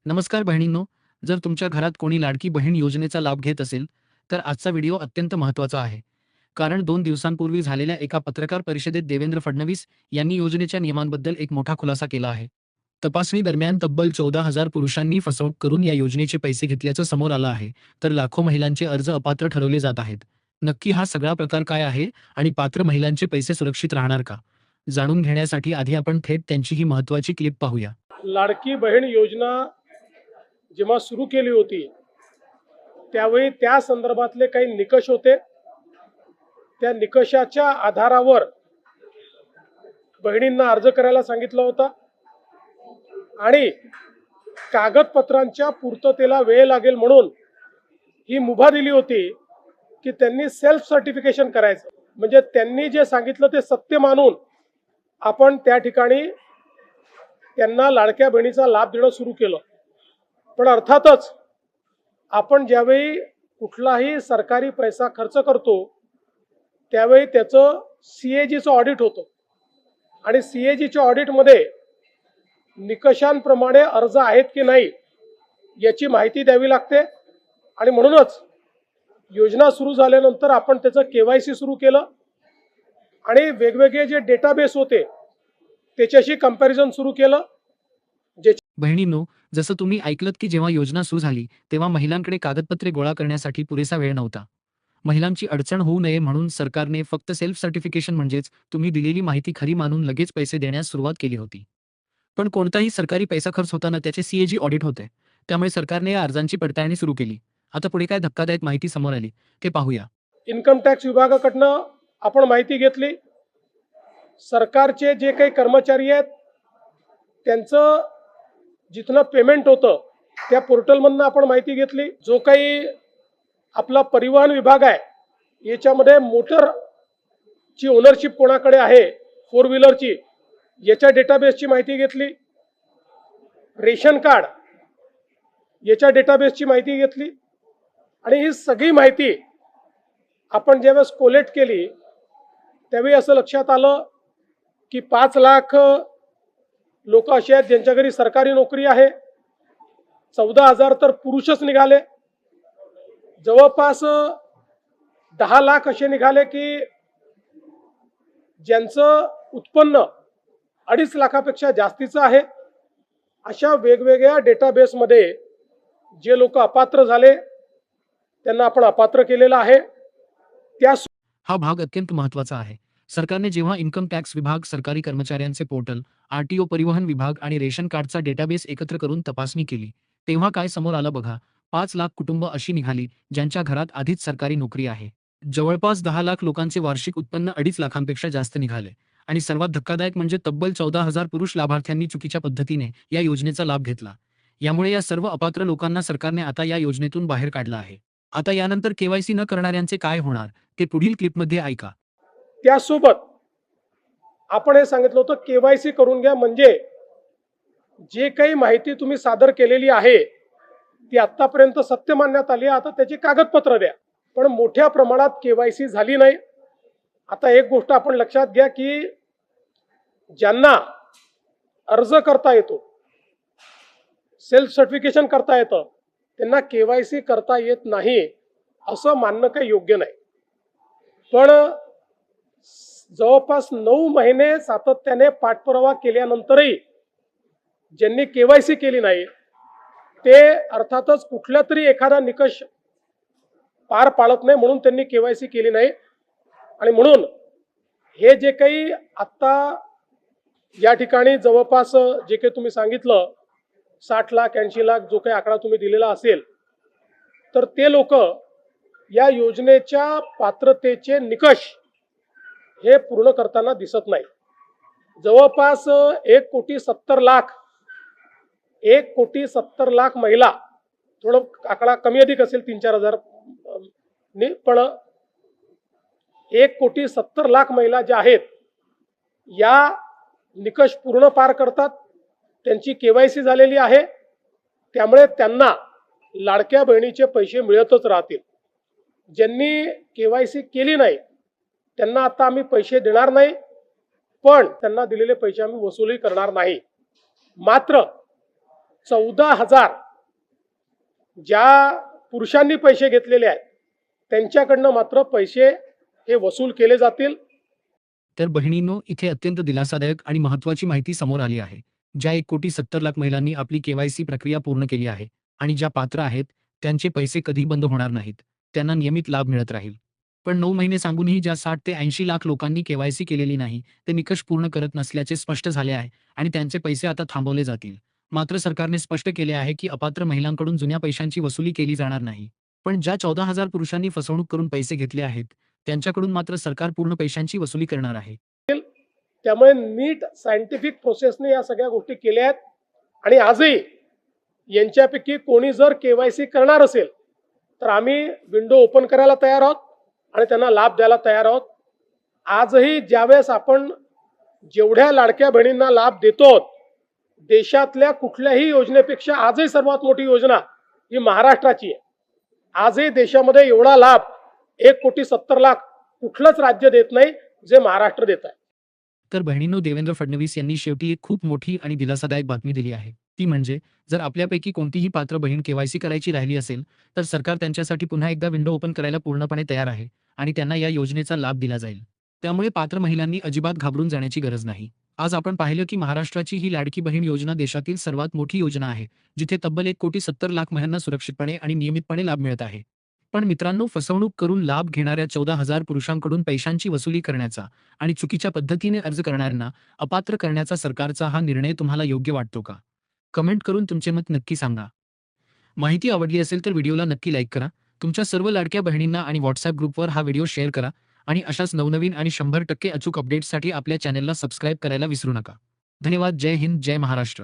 नमस्कार बहिणींनो, जर तुमच्या घरात कोणी लाडकी बहीण योजनेचा लाभ घेत असेल, तर आजचा व्हिडिओ अत्यंत महत्त्वाचा आहे. कारण 2 दिवसांपूर्वी झालेल्या एका पत्रकार परिषदेत देवेंद्र फडणवीस यांनी योजनेच्या नियमांबद्दल एक मोठा खुलासा केला आहे. तपासणी दरम्यान तब्बल 14,000 पुरुषांनी फसवणूक करून या योजनेचे पैसे घेतल्याचं समोर आलं आहे, तर लाखो महिलांचे अर्ज अपात्र ठरवले जात आहेत. नक्की हा सगळा प्रकार काय आहे आणि पात्र महिलांचे पैसे सुरक्षित राहणार का? जाणून घेण्यासाठी आधी आपण थेट त्यांची ही महत्त्वाची क्लिप पाहूया. लाडकी बहीण योजना जेव्हा सुरू केली होती त्यावेळी त्या संदर्भातले काही निकष होते. त्या निकषाच्या आधारावर बहिणींना अर्ज करायला सांगितलं होतं आणि कागदपत्रांच्या पूर्ततेला वेळ लागेल म्हणून ही मुभा दिली होती की त्यांनी सेल्फ सर्टिफिकेशन करायचं. म्हणजे त्यांनी जे सांगितलं ते सत्य मानून आपण त्या ठिकाणी त्यांना लाडक्या बहिणीचा लाभ देणं सुरू केलं. पण अर्थातच आपण ज्यावेळी कुठलाही सरकारी पैसा खर्च करतो त्यावेळी त्याचं CAGचं ऑडिट होतं आणि CAGच्या ऑडिटमध्ये निकषांप्रमाणे अर्ज आहेत की नाही याची माहिती द्यावी लागते. आणि म्हणूनच योजना सुरू झाल्यानंतर आपण त्याचं KYC सुरू केलं आणि वेगवेगळे जे डेटाबेस होते त्याच्याशी कंपॅरिझन सुरू केलं. बहिणींनो, जसं तुम्ही ऐकलत की जेव्हा योजना सुरू झाली तेव्हा महिलांकडे कागदपत्रे गोळा करण्यासाठी पुरेसा वेळ नव्हता. महिलांची अडचण होऊ नये म्हणून सरकारने फक्त सेल्फ सर्टिफिकेशन म्हणजेच तुम्ही दिलेली माहिती खरी मानून लगेच पैसे देण्यास सुरुवात केली होती. पण कोणताही सरकारी पैसा खर्च होताना त्याचे CAG ऑडिट होते. त्यामुळे सरकारने या अर्जांची पडताळणी सुरू केली. आता पुढे काय धक्कादायक माहिती समोर आली ते पाहूया. इन्कम टॅक्स विभागाकडनं आपण माहिती घेतली. सरकारचे जे काही कर्मचारी आहेत त्यांचं जिथनं पेमेंट होतं त्या पोर्टलमधनं आपण माहिती घेतली. जो काही आपला परिवहन विभाग आहे याच्यामध्ये मोटरची ओनरशिप कोणाकडे आहे 4 व्हीलरची याच्या डेटाबेसची माहिती घेतली. रेशन कार्ड याच्या डेटाबेसची माहिती घेतली आणि ही सगळी माहिती आपण ज्यावेळेस कोलेक्ट केली त्यावेळी असं लक्षात आलं की 5 लाख लोक असे आहेत ज्यांच्या घरी सरकारी नोकरी आहे. 14,000 तर पुरुषच निघाले. जवळपास 10 लाख असे निघाले की ज्यांचं उत्पन्न 2.5 लाखापेक्षा जास्तीचं आहे. अशा वेगवेगळ्या डेटाबेसमध्ये जे लोक अपात्र झाले त्यांना आपण अपात्र केलेलं आहे. त्या हा भाग अत्यंत महत्त्वाचा आहे. सरकारने जेव्हा इन्कम टॅक्स विभाग, सरकारी कर्मचाऱ्यांचे पोर्टल, RTO परिवहन विभाग आणि रेशन कार्डचा डेटाबेस एकत्र करून तपासणी केली, तेव्हा काय समोर आलं बघा. 5 लाख कुटुंब अशी निघाली ज्यांच्या घरात आधीच सरकारी नोकरी आहे. जवळपास 10 लाख लोकांचे वार्षिक उत्पन्न 2.5 लाखांपेक्षा जास्त निघाले. आणि सर्वात धक्कादायक म्हणजे तब्बल 14,000 पुरुष लाभार्थ्यांनी चुकीच्या पद्धतीने या योजनेचा लाभ घेतला. यामुळे या सर्व अपात्र लोकांना सरकारने आता या योजनेतून बाहेर काढलं आहे. आता यानंतर KYC न करणाऱ्यांचे काय होणार ते पुढील क्लिपमध्ये ऐका. त्यासोबत आपण हे सांगितलं होतं KYC करून घ्या. म्हणजे जे काही माहिती तुम्ही सादर केलेली आहे ती आतापर्यंत सत्य मानण्यात आली, आता त्याची कागदपत्र द्या. पण मोठ्या प्रमाणात KYC झाली नाही. आता एक गोष्ट आपण लक्षात घ्या की ज्यांना अर्ज करता येतो, सेल्फ सर्टिफिकेशन करता येतं, त्यांना KYC करता येत नाही असं मानणं काही योग्य नाही. पण जवळपास 9 महिने सातत्याने पाठपुरावा केल्यानंतरही ज्यांनी KYC केली नाही ते अर्थातच कुठल्या तरी एखादा निकष पार पाडत नाही म्हणून त्यांनी KYC केली नाही. आणि म्हणून हे जे काही आत्ता या ठिकाणी जवळपास जे काही तुम्ही सांगितलं 60 लाख 80 लाख जो काही आकडा तुम्ही दिलेला असेल तर ते लोक या योजनेच्या पात्रतेचे निकष हे पूर्ण करताना दिसत नाही. जवळपास 1,70,00,000 महिला, थोडं आकडा कमी अधिक असेल 3-4 हजार पण 1,70,00,000 महिला ज्या आहेत या निकष पूर्ण पार करतात. त्यांची KYC झालेली आहे. त्यामुळे त्यांना लाडक्या बहिणीचे पैसे मिळतच राहतील. ज्यांनी KYC केली नाही त्यांना आता आम्ही पैसे देणार नाही, पण त्यांना दिलेले पैसे आम्ही वसूलही करणार नाही. मात्र 14,000 ज्या पुरुषांनी पैसे घेतलेले आहेत त्यांच्याकडनं मात्र पैसे हे वसूल केले जातील. तर बहिणींनो, इथे अत्यंत दिलासादायक आणि महत्त्वाची माहिती समोर आली आहे. ज्या 1,70,00,000 महिलांनी आपली KYC प्रक्रिया पूर्ण केली आहे आणि ज्या पात्र आहेत त्यांचे पैसे कधी बंद होणार नाहीत. त्यांना नियमित लाभ मिळत राहील. पण 9 महिने सांगूनही ज्या 60 ते 80 लाख लोकांनी KYC केलेली नाही, ते निकष पूर्ण करत नसल्याचे स्पष्ट झाले आहे आणि त्यांचे पैसे आता थांबवले जातील. मात्र सरकारने स्पष्ट केले आहे की अपात्र महिलांकडून जुन्या पैशांची वसुली केली जाणार नाही. पण ज्या 14,000 पुरुषांनी फसवणूक करून पैसे घेतले आहेत, त्यांच्याकडून मात्र सरकार पूर्ण पैशांची वसुली करणार आहे. त्यामुळे नीट सायंटिफिक प्रोसेसने या सगळ्या गोष्टी केल्या आहेत आणि आजही यांच्यापैकी कोणी जर KYC करणार असेल तर आम्ही विंडो ओपन करायला तयार आहोत आणि त्यांना लाभ द्यायला तयार आहोत. आजही ज्यावेळेस आपण जेवढ्या लाडक्या बहिणींना लाभ देतो, देशातल्या कुठल्याही योजनेपेक्षा आजही सर्वात मोठी योजना ही महाराष्ट्राची आहे. आजही देशामध्ये एवढा लाभ 1,70,00,000 कुठलंच राज्य देत नाही जे महाराष्ट्र देत आहे. तर बहिणींनो, देवेंद्र फडणवीस यांनी शेवटी एक खूप मोठी आणि दिलासादायक बातमी दिली आहे. ती म्हणजे जर आपल्यापैकी कोणतीही पात्र बहीण KYC करायची राहिली असेल तर सरकार त्यांच्यासाठी पुन्हा एकदा विंडो ओपन करायला पूर्णपणे तयार आहे आणि त्यांना या योजनेचा लाभ दिला जाईल. त्यामुळे पात्र महिलांनी अजिबात घाबरून जाण्याची गरज नाही. आज आपण पाहिलं की महाराष्ट्राची ही लाडकी बहीण योजना देशातील सर्वात मोठी योजना आहे, जिथे तब्बल 1,70,00,000 महिलांना सुरक्षितपणे आणि नियमितपणे लाभ मिळत आहे. पण मित्रांनो, फसवणूक करून लाभ घेणाऱ्या 14,000 पुरुषांकडून पैशांची वसुली करण्याचा आणि चुकीच्या पद्धतीने अर्ज करणाऱ्यांना अपात्र करण्याचा सरकारचा हा निर्णय तुम्हाला योग्य वाटतो का? कमेंट करून तुमचे मत नक्की सांगा. माहिती आवडली असेल तर व्हिडिओला नक्की लाईक करा. तुमच्या सर्व लाडक्या बहिणींना आणि WhatsApp ग्रुपवर हा व्हिडिओ शेअर करा आणि अशाच नवनवीन आणि 100% अचूक अपडेट्ससाठी आपल्या चॅनेलला सबस्क्राईब करायला विसरू नका. धन्यवाद. जय हिंद, जय महाराष्ट्र.